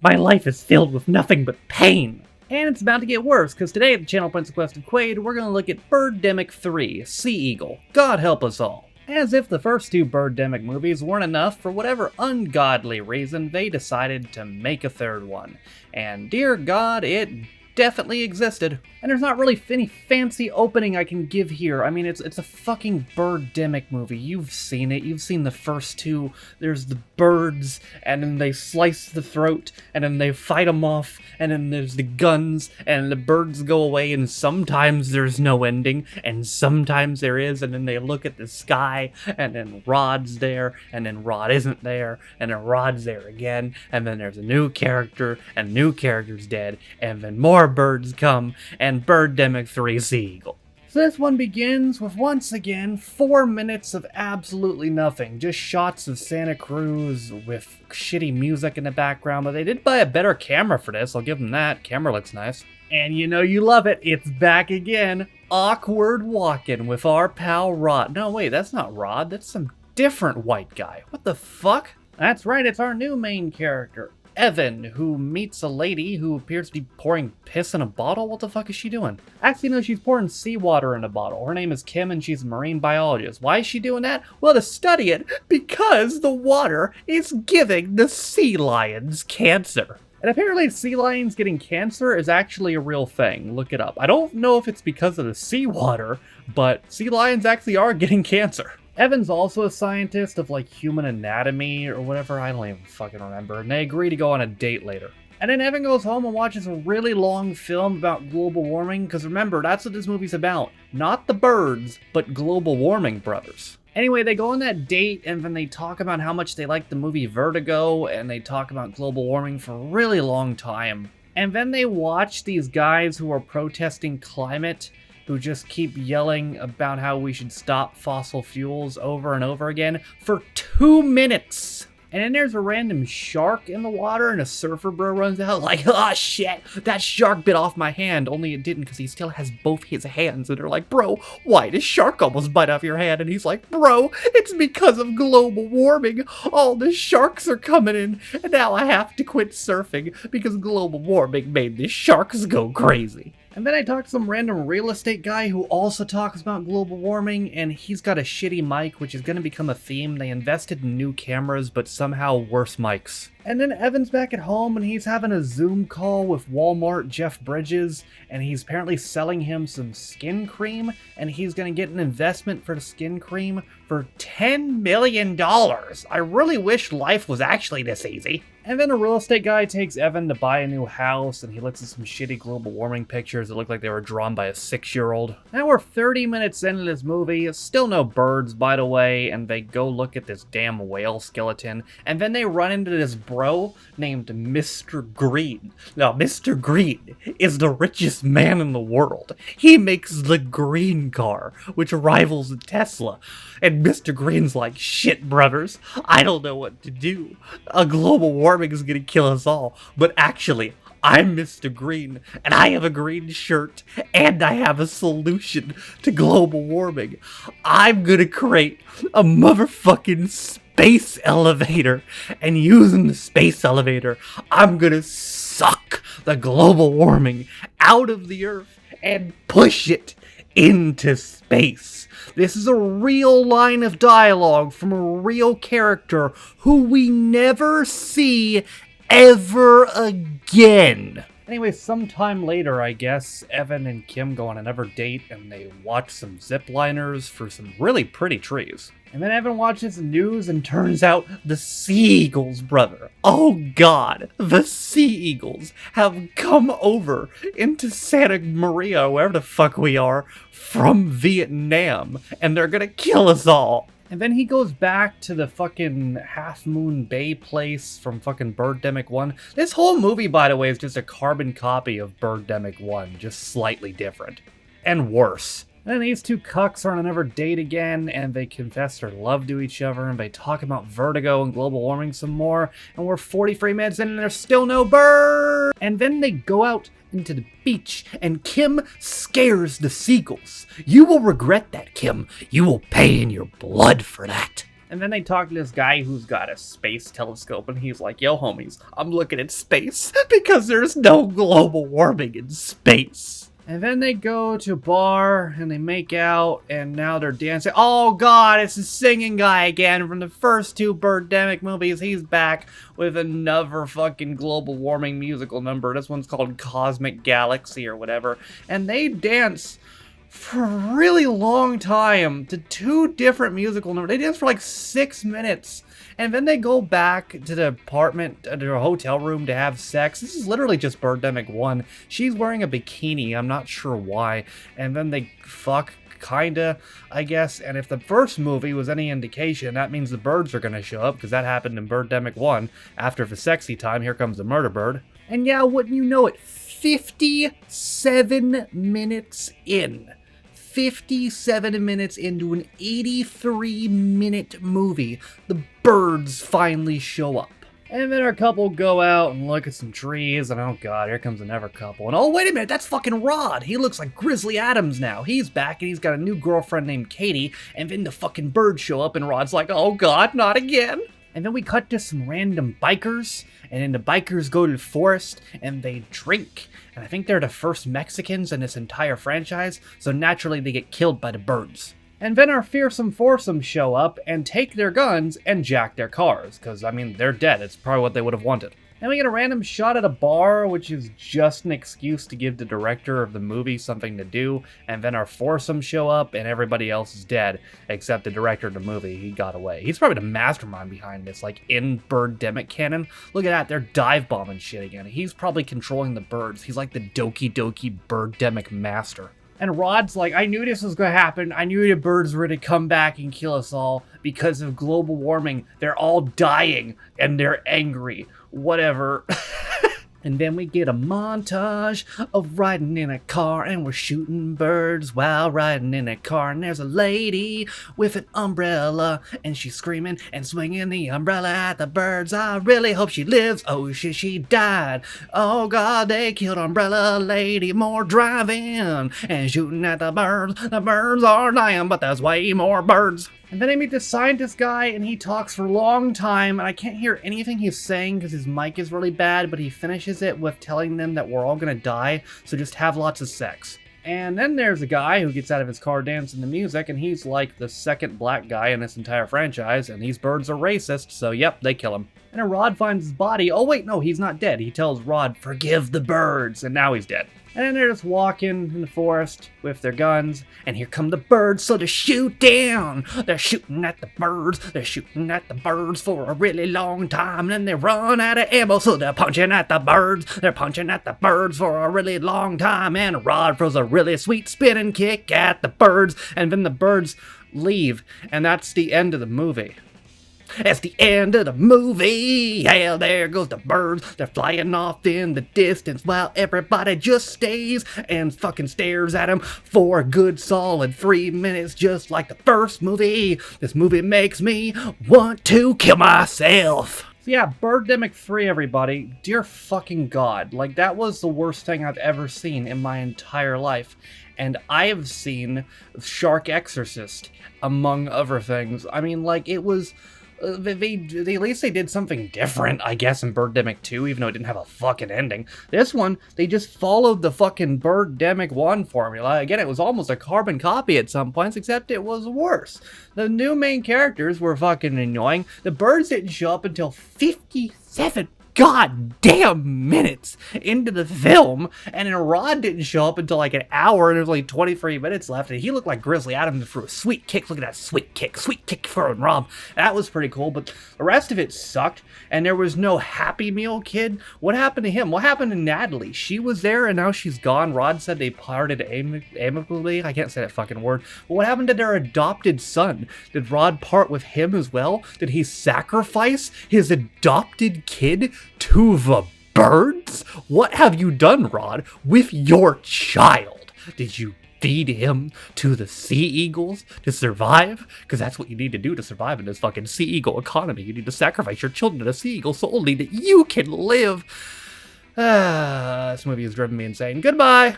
My life is filled with nothing but pain. And it's about to get worse, because today at the channel Prince of Quest of Quaid, we're going to look at Birdemic 3, Sea Eagle. God help us all. As if the first two Birdemic movies weren't enough, for whatever ungodly reason, they decided to make a third one. And dear God, it definitely existed. And there's not really any fancy opening I can give here. I mean, it's a fucking Birdemic movie. You've seen it. You've seen the first two. There's the birds, and then they slice the throat, and then they fight them off, and then there's the guns, and the birds go away, and sometimes there's no ending, and sometimes there is, and then they look at the sky, and then Rod's there, and then Rod isn't there, and then Rod's there again, and then there's a new character, and new character's dead, and then more birds come, and Birdemic 3 Sea Eagle. So this one begins with, once again, 4 minutes of absolutely nothing. Just shots of Santa Cruz with shitty music in the background, but they did buy a better camera for this, I'll give them that. Camera looks nice. And you know you love it, it's back again. Awkward walking with our pal Rod. No, wait, that's not Rod, that's some different white guy. What the fuck? That's right, it's our new main character, Evan, who meets a lady who appears to be pouring piss in a bottle. What the fuck is she doing? Actually, no, she's pouring seawater in a bottle. Her name is Kim, and she's a marine biologist. Why is she doing that? Well, to study it, because the water is giving the sea lions cancer. And apparently sea lions getting cancer is actually a real thing. Look it up. I don't know if it's because of the seawater, but sea lions actually are getting cancer. Evan's also a scientist of, like, human anatomy or whatever, I don't even fucking remember, and they agree to go on a date later. And then Evan goes home and watches a really long film about global warming, because remember, that's what this movie's about. Not the birds, but global warming, brothers. Anyway, they go on that date, and then they talk about how much they like the movie Vertigo, and they talk about global warming for a really long time. And then they watch these guys who are protesting climate, who just keep yelling about how we should stop fossil fuels over and over again for 2 minutes. And then there's a random shark in the water, and a surfer bro runs out like, oh shit, that shark bit off my hand. Only it didn't, because he still has both his hands. And they're like, bro, why did shark almost bite off your hand? And he's like, bro, it's because of global warming. All the sharks are coming in, and now I have to quit surfing because global warming made the sharks go crazy. And then I talked to some random real estate guy who also talks about global warming, and he's got a shitty mic, which is going to become a theme. They invested in new cameras, but somehow worse mics. And then Evan's back at home, and he's having a Zoom call with Walmart Jeff Bridges, and he's apparently selling him some skin cream, and he's going to get an investment for the skin cream for $10 million. I really wish life was actually this easy. And then a real estate guy takes Evan to buy a new house, and he looks at some shitty global warming pictures that look like they were drawn by a 6-year-old. Now we're 30 minutes into this movie, still no birds by the way, and they go look at this damn whale skeleton, and then they run into this bro named Mr. Green. Now, Mr. Green is the richest man in the world. He makes the green car, which rivals the Tesla. And Mr. Green's like, shit, brothers, I don't know what to do. A global warming is gonna kill us all. But actually, I'm Mr. Green, and I have a green shirt, and I have a solution to global warming. I'm gonna create a motherfucking space elevator, and using the space elevator, I'm gonna suck the global warming out of the Earth and push it into space. This is a real line of dialogue from a real character who we never see ever again. Anyway, sometime later, I guess, Evan and Kim go on another date, and they watch some zipliners for some really pretty trees. And then Evan watches the news, and turns out the Sea Eagles, brother. Oh god, the Sea Eagles have come over into Santa Maria, wherever the fuck we are, from Vietnam, and they're gonna kill us all. And then he goes back to the fucking Half Moon Bay place from fucking Birdemic 1. This whole movie, by the way, is just a carbon copy of Birdemic 1, just slightly different. And worse. And then these two cucks are on another date again, and they confess their love to each other, and they talk about vertigo and global warming some more, and we're 43 minutes in and there's still no bird! And then they go out into the beach, and Kim scares the seagulls. You will regret that, Kim. You will pay in your blood for that. And then they talk to this guy who's got a space telescope, and he's like, yo, homies, I'm looking at space because there's no global warming in space. And then they go to a bar, and they make out, and now they're dancing. Oh god, it's the singing guy again from the first two Birdemic movies. He's back with another fucking global warming musical number. This one's called Cosmic Galaxy or whatever. And they dance for a really long time to two different musical numbers. They dance for like 6 minutes. And then they go back to the apartment, to their hotel room to have sex. This is literally just Birdemic 1. She's wearing a bikini, I'm not sure why. And then they fuck, kinda, I guess. And if the first movie was any indication, that means the birds are gonna show up, because that happened in Birdemic 1. After the sexy time, here comes the murder bird. And yeah, wouldn't you know it, 57 minutes in. 57 minutes into an 83-minute movie, the birds finally show up. And then our couple go out and look at some trees, and oh god, here comes another couple. And oh, wait a minute, that's fucking Rod! He looks like Grizzly Adams now. He's back, and he's got a new girlfriend named Katie, and then the fucking birds show up, and Rod's like, oh god, not again! And then we cut to some random bikers, and then the bikers go to the forest, and they drink. And I think they're the first Mexicans in this entire franchise, so naturally they get killed by the birds. And then our fearsome foursomes show up, and take their guns, and jack their cars, because, I mean, they're dead. It's probably what they would have wanted. Then we get a random shot at a bar, which is just an excuse to give the director of the movie something to do, and then our foursomes show up, and everybody else is dead, except the director of the movie. He got away. He's probably the mastermind behind this, like, in Birdemic canon. Look at that, they're dive bombing shit again. He's probably controlling the birds. He's like the Doki Doki Birdemic master. And Rod's like, I knew this was going to happen. I knew the birds were going to come back and kill us all because of global warming. They're all dying and they're angry. Whatever. And then we get a montage of riding in a car, and we're shooting birds while riding in a car. And there's a lady with an umbrella, and she's screaming and swinging the umbrella at the birds. I really hope she lives. Oh shit, she died. Oh god, they killed Umbrella Lady. More driving and shooting at the birds. The birds are dying, but there's way more birds. And then I meet this scientist guy, and he talks for a long time, and I can't hear anything he's saying because his mic is really bad, but he finishes it with telling them that we're all gonna die, so just have lots of sex. And then there's a guy who gets out of his car dancing to music, and he's like the second black guy in this entire franchise, and these birds are racist, so yep, they kill him. And then Rod finds his body. Oh wait, no, he's not dead. He tells Rod, forgive the birds, and now he's dead. And then they're just walking in the forest with their guns, and here come the birds, so they shoot down. They're shooting at the birds, they're shooting at the birds for a really long time, and then they run out of ammo, so they're punching at the birds. They're punching at the birds for a really long time, and Rod throws a really sweet spinning kick at the birds, and then the birds leave, and that's the end of the movie. It's the end of the movie. Yeah, there goes the birds. They're flying off in the distance while everybody just stays and fucking stares at them for a good solid 3 minutes, just like the first movie. This movie makes me want to kill myself. So yeah, Birdemic 3, everybody. Dear fucking God. Like, that was the worst thing I've ever seen in my entire life. And I have seen Shark Exorcist, among other things. I mean, like, it was... They at least they did something different, I guess, in Birdemic 2, even though it didn't have a fucking ending. This one, they just followed the fucking Birdemic 1 formula. Again, it was almost a carbon copy at some points, except it was worse. The new main characters were fucking annoying. The birds didn't show up until 57 goddamn minutes into the film, and then Rod didn't show up until like an hour, and there's only 23 minutes left, and he looked like Grizzly Adams threw a sweet kick. Look at that sweet kick for Rob. That was pretty cool, but the rest of it sucked, and there was no Happy Meal kid. What happened to him? What happened to Natalie? She was there, and now she's gone. Rod said they parted amicably. I can't say that fucking word. But what happened to their adopted son? Did Rod part with him as well? Did he sacrifice his adopted kid to the birds? What have you done, Rod, with your child? Did you feed him to the sea eagles to survive? Because that's what you need to do to survive in this fucking sea eagle economy. You need to sacrifice your children to the sea eagles so only that you can live. This movie has driven me insane. Goodbye!